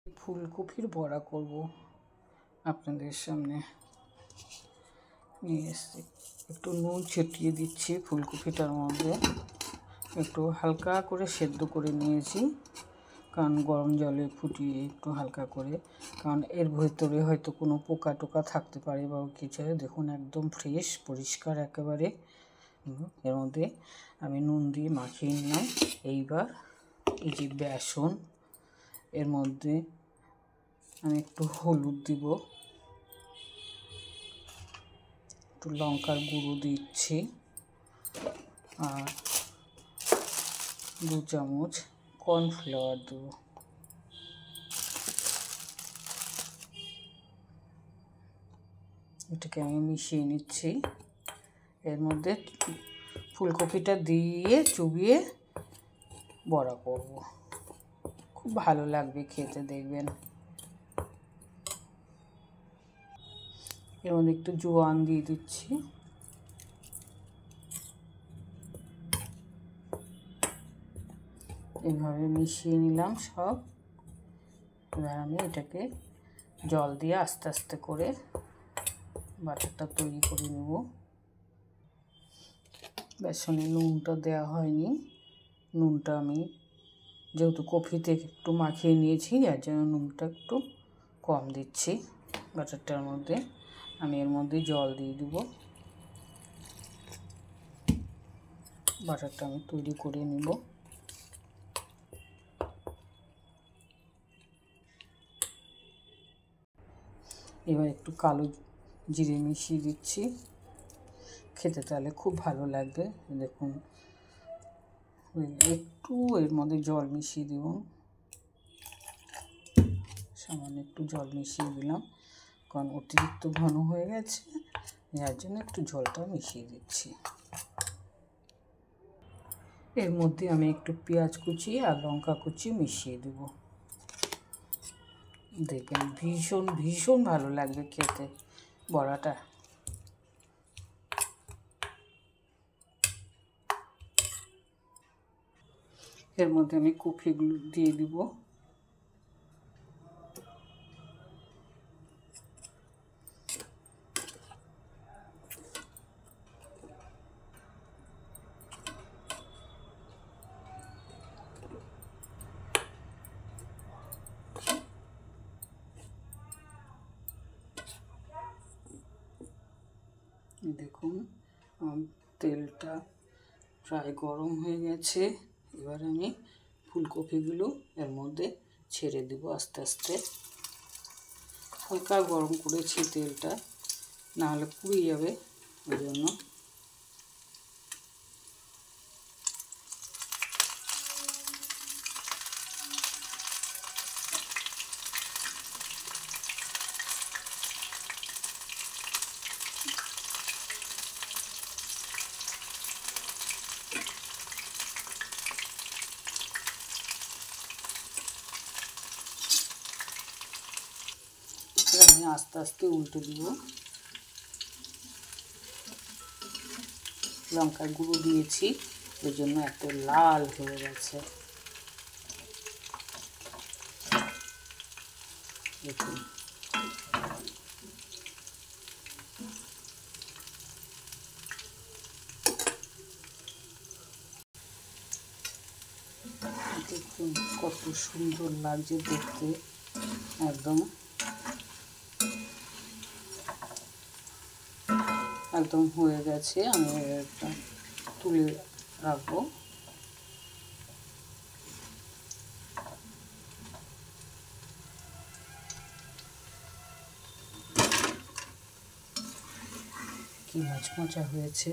ফুলকপির বড়া করব আপনাদের সামনে নিয়ে এসেছি। একটু নুন ছিটিয়ে দিচ্ছি ফুলকপিটার মধ্যে, একটু হালকা করে সেদ্ধ করে নিয়েছি, কারণ গরম জলে ফুটিয়ে একটু হালকা করে, কারণ এর ভেতরে হয়তো কোনো পোকা টোকা থাকতে পারে বা কিছু। দেখুন একদম ফ্রেশ পরিষ্কার একেবারে। এর মধ্যে আমি নুন দিয়ে মাখিয়ে নিলাম। এইবার এই যে বেসন, এর মধ্যে আমি একটু হলুদ দিব, একটু লঙ্কার গুঁড়ো দিচ্ছি, আর 2 চামচ কর্নফ্লাওয়ার দেব। এটাকে আমি মিশিয়ে নিচ্ছি। এর মধ্যে ফুলকপিটা দিয়ে চুবিয়ে বড়া করব, খুব ভালো লাগবে খেতে, দেখবেন। এর মধ্যে একটু জোয়ান দিয়ে দিচ্ছি। এইভাবে মিশিয়ে নিলাম সব। এবার আমি এটাকে জল দিয়ে আস্তে আস্তে করে বাটারটা তৈরি করে নেব। বেসনে নুনটা দেওয়া হয়নি, নুনটা আমি যেহেতু কফিতে একটু মাখিয়ে নিয়েছি, যার জন্য নুনটা একটু কম দিচ্ছি বাটারটার মধ্যে। আমি এর মধ্যে জল দিয়ে দেব। বাটারটা আমি তৈরি করে নেব। এবার একটু কালো জিরে মিশিয়ে দিচ্ছি, খেতে তাহলে খুব ভালো লাগবে। দেখুন একটু এর মধ্যে জল মিশিয়ে দেব, সামান্য একটু জল মিশিয়ে দিলাম, কারণ অতিরিক্ত ঘন হয়ে গেছে, যার জন্য একটু জলটা মিশিয়ে দিচ্ছি। এর মধ্যে আমি একটু পেঁয়াজ কুচি আর লঙ্কা কুচি মিশিয়ে দেব। দেখবেন ভীষণ ভীষণ ভালো লাগবে খেতে বড়াটা। এর মধ্যে আমি কপিগুলো দিয়ে দিব। দেখুন তেলটা প্রায় গরম হয়ে গেছে। এবার আমি ফুলকপিগুলো এর মধ্যে ছেড়ে দেব আস্তে আস্তে। হালকা গরম করেছি তেলটা, নাহলে পুড়ে যাবে, ওই জন্য। আমি আস্তে আস্তে উল্টে দিব। লঙ্কার গুঁড়ো দিয়েছি, ওই জন্য এত লাল হয়ে গেছে। দেখুন দেখুন কত সুন্দর লাগছে দেখতে, একদম একদম হয়ে গেছে। আমি এটা তুলে রাখবো। কি মচমচা হয়েছে।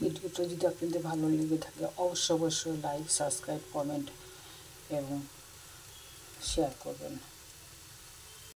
ভিডিওটা যদি আপনাদের ভালো লেগে থাকে অবশ্যই লাইক, সাবস্ক্রাইব, কমেন্ট এবং শেয়ার করবেন।